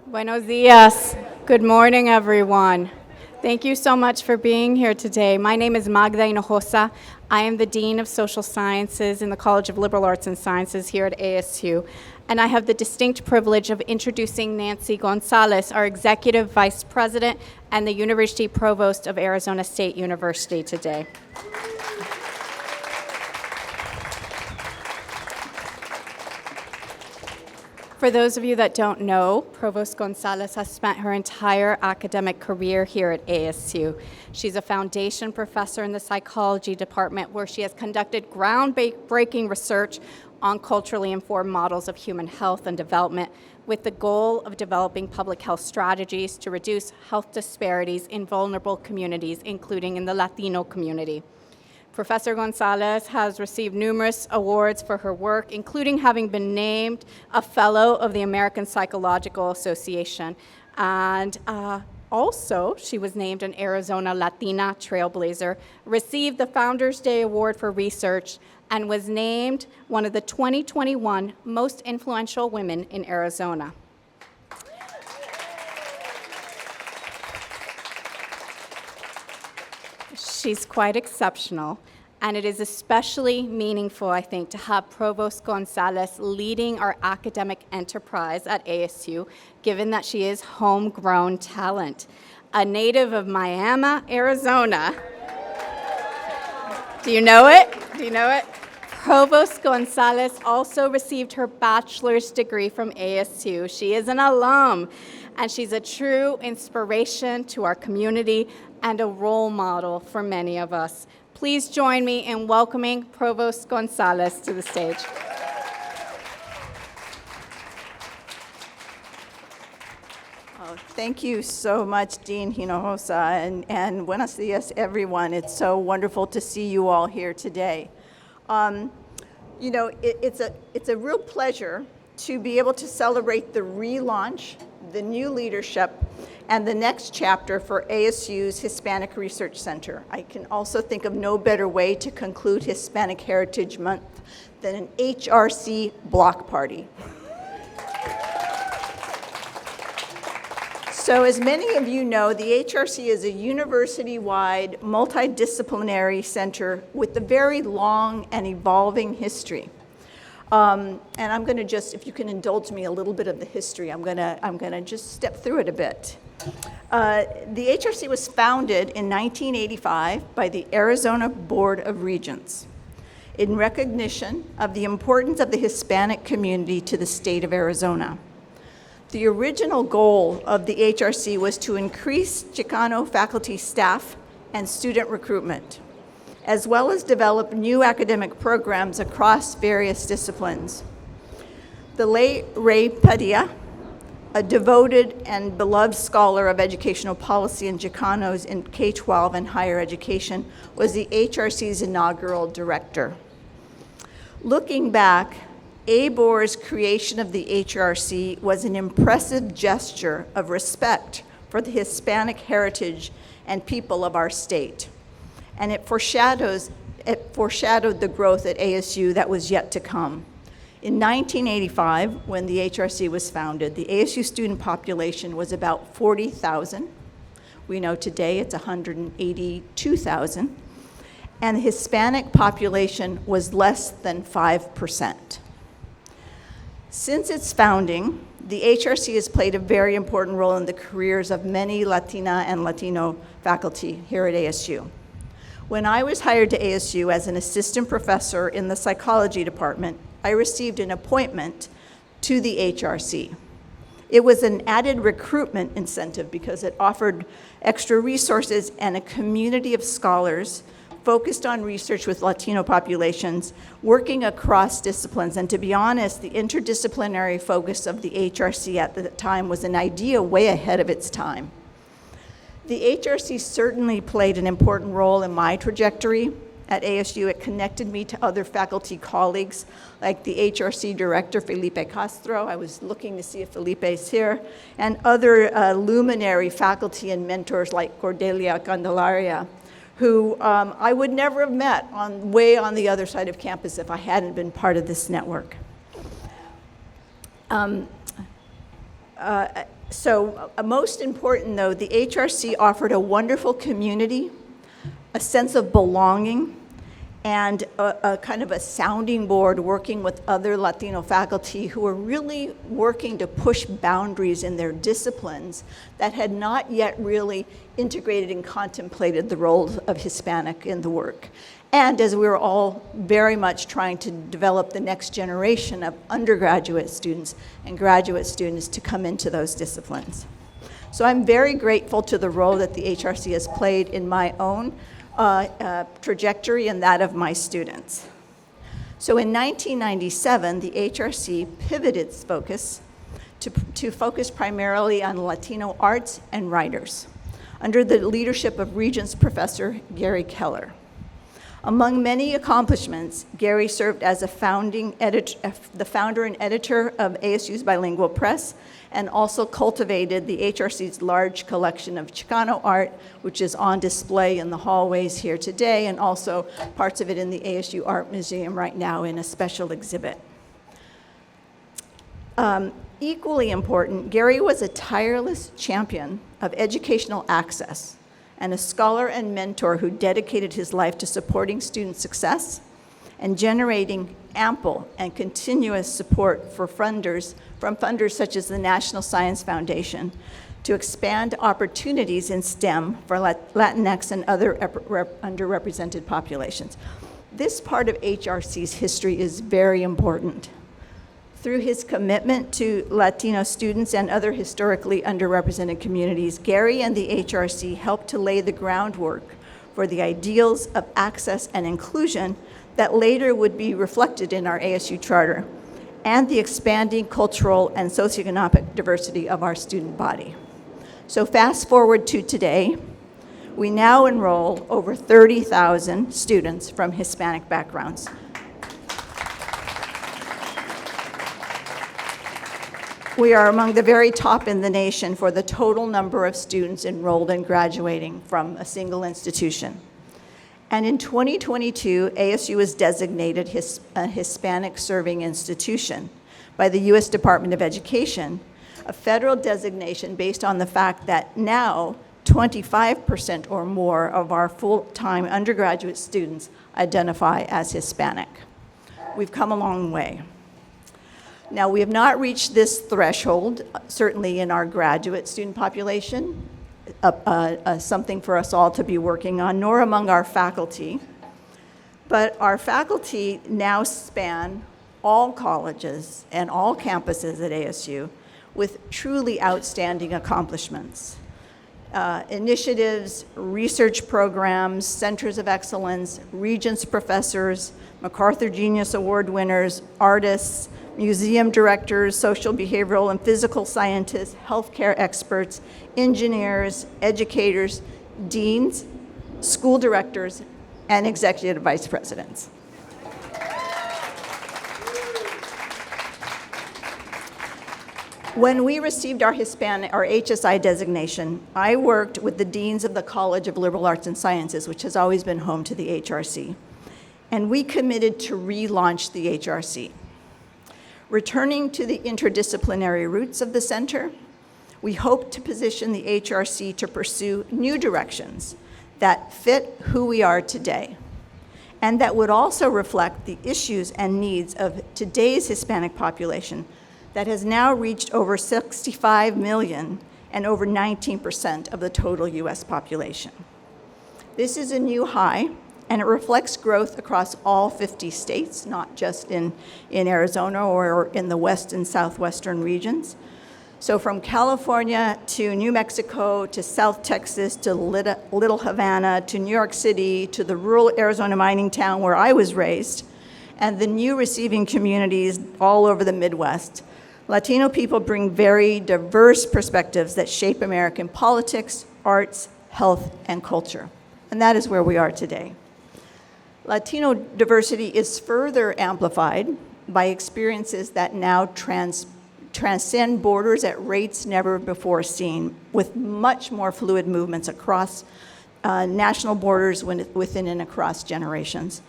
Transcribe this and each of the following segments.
Buenos dias. Good morning, everyone. Thank you so much for being here today. My name is Magda Hinojosa. I am the Dean of Social Sciences in the College of Liberal Arts and Sciences here at ASU, and I have the distinct privilege of introducing Nancy Gonzales, our Executive Vice President and the University Provost of Arizona State University today. For those of you that don't know, Provost Gonzales has spent her entire academic career here at ASU. She's a foundation professor in the psychology department where she has conducted groundbreaking research on culturally informed models of human health and development with the goal of developing public health strategies to reduce health disparities in vulnerable communities, including in the Latino community. Professor Gonzales has received numerous awards for her work, including having been named a Fellow of the American Psychological Association. And also, she was named an Arizona Latina Trailblazer, received the Founders Day Award for Research, and was named one of the 2021 most influential women in Arizona. She's quite exceptional, and it is especially meaningful, I think, to have Provost Gonzales leading our academic enterprise at ASU, given that she is homegrown talent. A native of Miami, Arizona. Do you know it? Do you know it? Provost Gonzales also received her bachelor's degree from ASU. She is an alum, and she's a true inspiration to our community and a role model for many of us. Please join me in welcoming Provost Gonzales to the stage. Oh, thank you so much, Dean Hinojosa, and buenos dias, everyone. It's so wonderful to see you all here today. It's a real pleasure to be able to celebrate the relaunch, the new leadership, and the next chapter for ASU's Hispanic Research Center. I can also think of no better way to conclude Hispanic Heritage Month than an HRC block party. So as many of you know, the HRC is a university-wide, multidisciplinary center with a very long and evolving history. And I'm going to just, if you can indulge me a little bit of the history, I'm going to just step through it a bit. The HRC was founded in 1985 by the Arizona Board of Regents in recognition of the importance of the Hispanic community to the state of Arizona. The original goal of the HRC was to increase Chicano faculty staff and student recruitment, as well as develop new academic programs across various disciplines. The late Ray Padilla, a devoted and beloved scholar of educational policy and Chicanos in K-12 and higher education, was the HRC's inaugural director. Looking back, ABOR's creation of the HRC was an impressive gesture of respect for the Hispanic heritage and people of our state. And it foreshadowed the growth at ASU that was yet to come. In 1985, when the HRC was founded, the ASU student population was about 40,000. We know today it's 182,000. And the Hispanic population was less than 5%. Since its founding, the HRC has played a very important role in the careers of many Latina and Latino faculty here at ASU. When I was hired to ASU as an assistant professor in the psychology department, I received an appointment to the HRC. It was an added recruitment incentive because it offered extra resources and a community of scholars focused on research with Latino populations, working across disciplines. And to be honest, the interdisciplinary focus of the HRC at the time was an idea way ahead of its time. The HRC certainly played an important role in my trajectory at ASU. It connected me to other faculty colleagues, like the HRC director, Felipe Castro. I was looking to see if Felipe is here, and other luminary faculty and mentors like Cordelia Candelaria, who I would never have met way on the other side of campus if I hadn't been part of this network. So most important, though, the HRC offered a wonderful community, a sense of belonging, and a kind of a sounding board working with other Latino faculty who were really working to push boundaries in their disciplines that had not yet really integrated and contemplated the role of Hispanic in the work. And as we were all very much trying to develop the next generation of undergraduate students and graduate students to come into those disciplines. So I'm very grateful to the role that the HRC has played in my own trajectory and that of my students. So in 1997, the HRC pivoted its focus to focus primarily on Latino arts and writers under the leadership of Regents Professor Gary Keller. Among many accomplishments, Gary served as the founder and editor of ASU's bilingual press, and also cultivated the HRC's large collection of Chicano art, which is on display in the hallways here today, and also parts of it in the ASU Art Museum right now in a special exhibit. Equally important, Gary was a tireless champion of educational access and a scholar and mentor who dedicated his life to supporting student success and generating ample and continuous support from funders such as the National Science Foundation to expand opportunities in STEM for Latinx and other underrepresented populations. This part of HRC's history is very important. Through his commitment to Latino students and other historically underrepresented communities, Gary and the HRC helped to lay the groundwork for the ideals of access and inclusion that later would be reflected in our ASU charter, and the expanding cultural and socioeconomic diversity of our student body. So fast forward to today, we now enroll over 30,000 students from Hispanic backgrounds. We are among the very top in the nation for the total number of students enrolled and graduating from a single institution. And in 2022, ASU was designated a Hispanic serving institution by the U.S. Department of Education, a federal designation based on the fact that now 25% or more of our full-time undergraduate students identify as Hispanic. We've come a long way. Now, we have not reached this threshold, certainly in our graduate student population, something for us all to be working on, nor among our faculty. But our faculty now span all colleges and all campuses at ASU with truly outstanding accomplishments. Initiatives, research programs, centers of excellence, Regents professors, MacArthur Genius Award winners, artists, museum directors, social behavioral and physical scientists, healthcare experts, engineers, educators, deans, school directors, and executive vice presidents. When we received our HSI designation, I worked with the deans of the College of Liberal Arts and Sciences, which has always been home to the HRC, and we committed to relaunch the HRC. Returning to the interdisciplinary roots of the center, we hope to position the HRC to pursue new directions that fit who we are today, and that would also reflect the issues and needs of today's Hispanic population that has now reached over 65 million and over 19% of the total US population. This is a new high, and it reflects growth across all 50 states, not just in Arizona or in the west and southwestern regions. So from California to New Mexico to South Texas to Little Havana to New York City to the rural Arizona mining town where I was raised, and the new receiving communities all over the Midwest, Latino people bring very diverse perspectives that shape American politics, arts, health, and culture. And that is where we are today. Latino diversity is further amplified by experiences that now transcend borders at rates never before seen, with much more fluid movements across national borders within and across generations.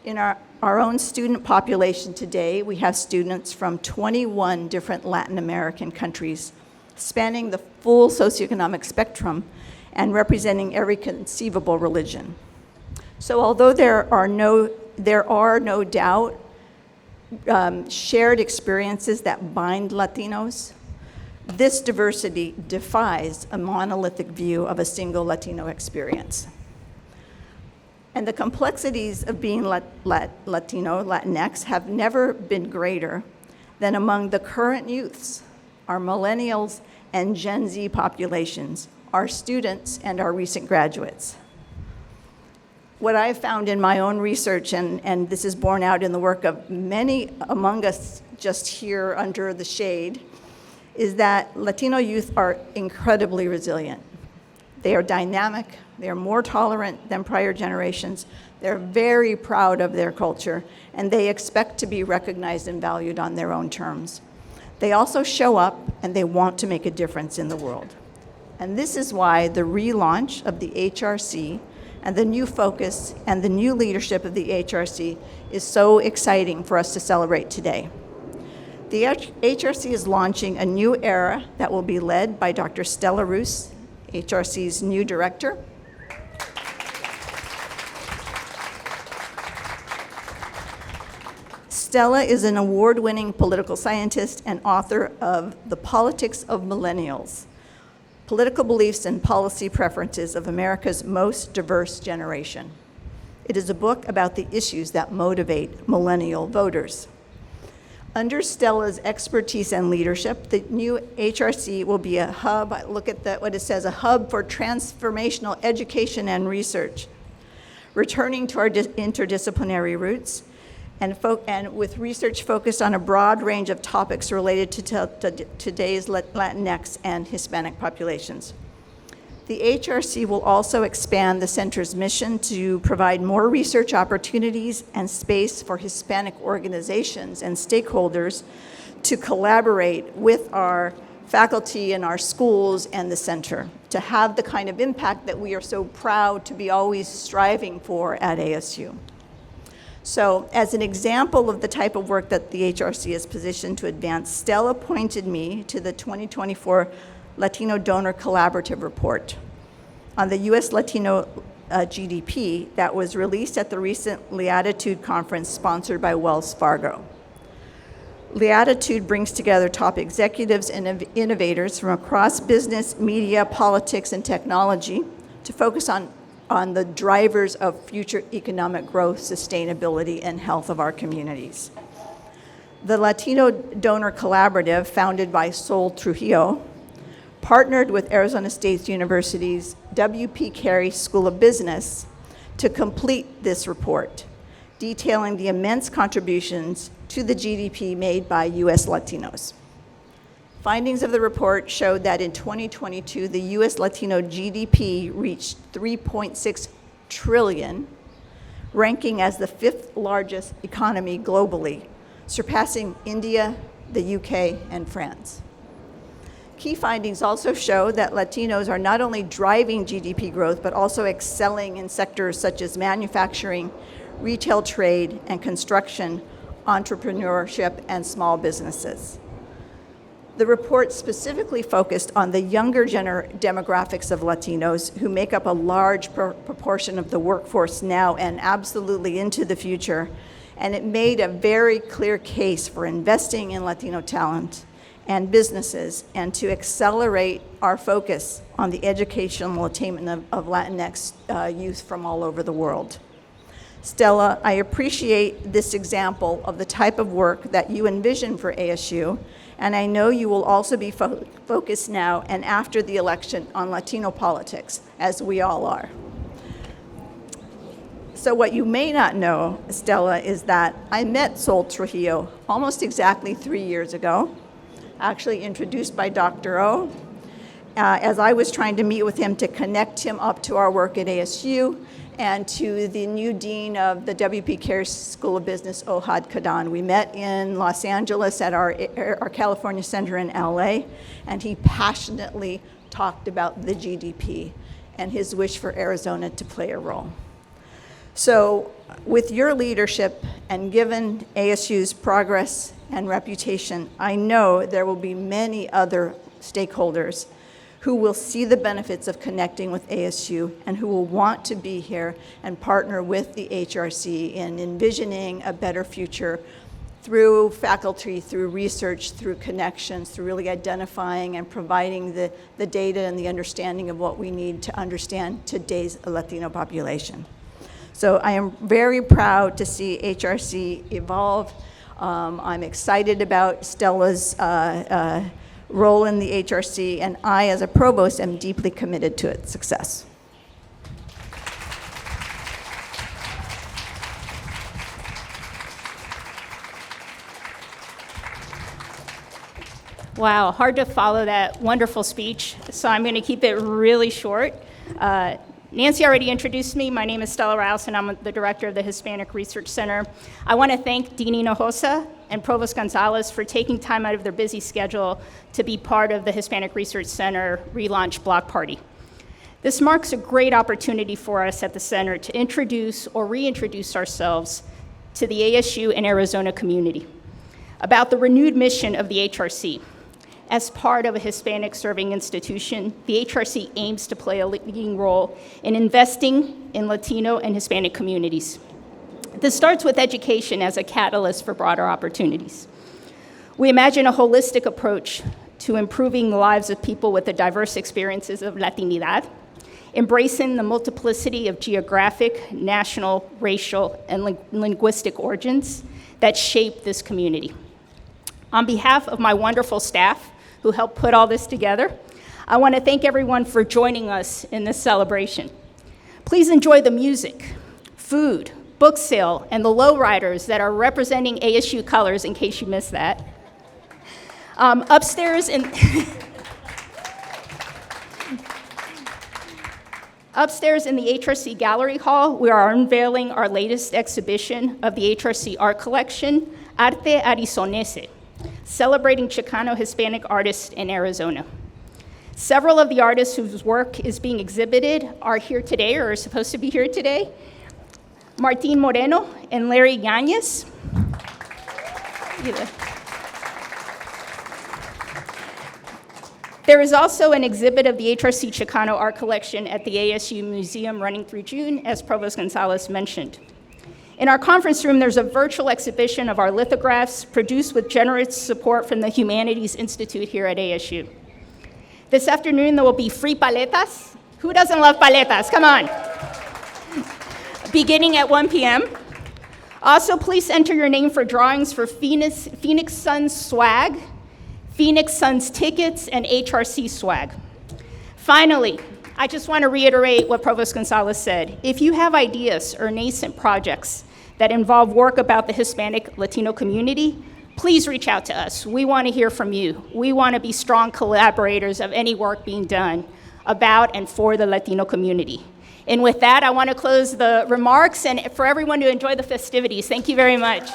In our own student population today, we have students from 21 different Latin American countries, spanning the full socioeconomic spectrum and representing every conceivable religion. So although there are no doubt shared experiences that bind Latinos, this diversity defies a monolithic view of a single Latino experience. And the complexities of being Latino, Latinx, have never been greater than among the current youths, our millennials and Gen Z populations, our students and our recent graduates. What I've found in my own research, and this is borne out in the work of many among us just here under the shade, is that Latino youth are incredibly resilient. They are dynamic, they are more tolerant than prior generations, they're very proud of their culture, and they expect to be recognized and valued on their own terms. They also show up and they want to make a difference in the world. And this is why the relaunch of the HRC and the new focus and the new leadership of the HRC is so exciting for us to celebrate today. The HRC is launching a new era that will be led by Dr. Stella Roos, HRC's new director. Stella is an award-winning political scientist and author of The Politics of Millennials, Political Beliefs and Policy Preferences of America's Most Diverse Generation. It is a book about the issues that motivate millennial voters. Under Stella's expertise and leadership, the new HRC will be a hub, look at what it says, a hub for transformational education and research, returning to our interdisciplinary roots, and with research focused on a broad range of topics related to today's Latinx and Hispanic populations. The HRC will also expand the center's mission to provide more research opportunities and space for Hispanic organizations and stakeholders to collaborate with our faculty and our schools and the center to have the kind of impact that we are so proud to be always striving for at ASU. So as an example of the type of work that the HRC is positioned to advance, Stella pointed me to the 2024 Latino Donor Collaborative Report on the U.S. Latino GDP that was released at the recent Latitude conference sponsored by Wells Fargo. Latitude brings together top executives and innovators from across business, media, politics, and technology to focus on the drivers of future economic growth, sustainability, and health of our communities. The Latino Donor Collaborative, founded by Sol Trujillo, partnered with Arizona State University's W.P. Carey School of Business to complete this report, detailing the immense contributions to the GDP made by U.S. Latinos. Findings of the report showed that in 2022, the U.S. Latino GDP reached $3.6 trillion, ranking as the fifth largest economy globally, surpassing India, the UK, and France. Key findings also show that Latinos are not only driving GDP growth, but also excelling in sectors such as manufacturing, retail trade, and construction, entrepreneurship, and small businesses. The report specifically focused on the younger demographics of Latinos who make up a large proportion of the workforce now and absolutely into the future, and it made a very clear case for investing in Latino talent and businesses and to accelerate our focus on the educational attainment of Latinx youth from all over the world. Stella, I appreciate this example of the type of work that you envision for ASU, and I know you will also be focused now and after the election on Latino politics, as we all are. So what you may not know, Stella, is that I met Sol Trujillo almost exactly 3 years ago, actually introduced by Dr. O, as I was trying to meet with him to connect him up to our work at ASU and to the new dean of the W.P. Carey School of Business, Ohad Kadan. We met in Los Angeles at our California Center in LA, and he passionately talked about the GDP and his wish for Arizona to play a role. So with your leadership and given ASU's progress and reputation, I know there will be many other stakeholders who will see the benefits of connecting with ASU and who will want to be here and partner with the HRC in envisioning a better future through faculty, through research, through connections, through really identifying and providing the data and the understanding of what we need to understand today's Latino population. So I am very proud to see HRC evolve. I'm excited about Stella's role in the HRC, and I, as a provost, am deeply committed to its success. Wow, hard to follow that wonderful speech, so I'm going to keep it really short. Nancy already introduced me. My name is Stella Rouse, and I'm the director of the Hispanic Research Center. I want to thank Dean Hinojosa and Provost Gonzales for taking time out of their busy schedule to be part of the Hispanic Research Center relaunch block party. This marks a great opportunity for us at the center to introduce or reintroduce ourselves to the ASU and Arizona community about the renewed mission of the HRC. As part of a Hispanic serving institution, the HRC aims to play a leading role in investing in Latino and Hispanic communities. This starts with education as a catalyst for broader opportunities. We imagine a holistic approach to improving the lives of people with the diverse experiences of Latinidad, embracing the multiplicity of geographic, national, racial, and linguistic origins that shape this community. On behalf of my wonderful staff who helped put all this together, I want to thank everyone for joining us in this celebration. Please enjoy the music, food, book sale, and the lowriders that are representing ASU colors in case you missed that. Upstairs in the HRC Gallery Hall, we are unveiling our latest exhibition of the HRC art collection, Arte Arizonense, celebrating Chicano Hispanic artists in Arizona. Several of the artists whose work is being exhibited are here today, or are supposed to be here today. Martin Moreno and Larry Yanez. There is also an exhibit of the HRC Chicano art collection at the ASU Museum running through June, as Provost Gonzales mentioned. In our conference room, there's a virtual exhibition of our lithographs produced with generous support from the Humanities Institute here at ASU. This afternoon, there will be free paletas. Who doesn't love paletas? Come on. Beginning at 1 p.m. Also, please enter your name for drawings for Phoenix Suns swag, Phoenix Suns tickets, and HRC swag. Finally, I just want to reiterate what Provost Gonzales said. If you have ideas or nascent projects that involve work about the Hispanic Latino community, please reach out to us. We want to hear from you. We want to be strong collaborators of any work being done about and for the Latino community. And with that, I want to close the remarks and for everyone to enjoy the festivities. Thank you very much.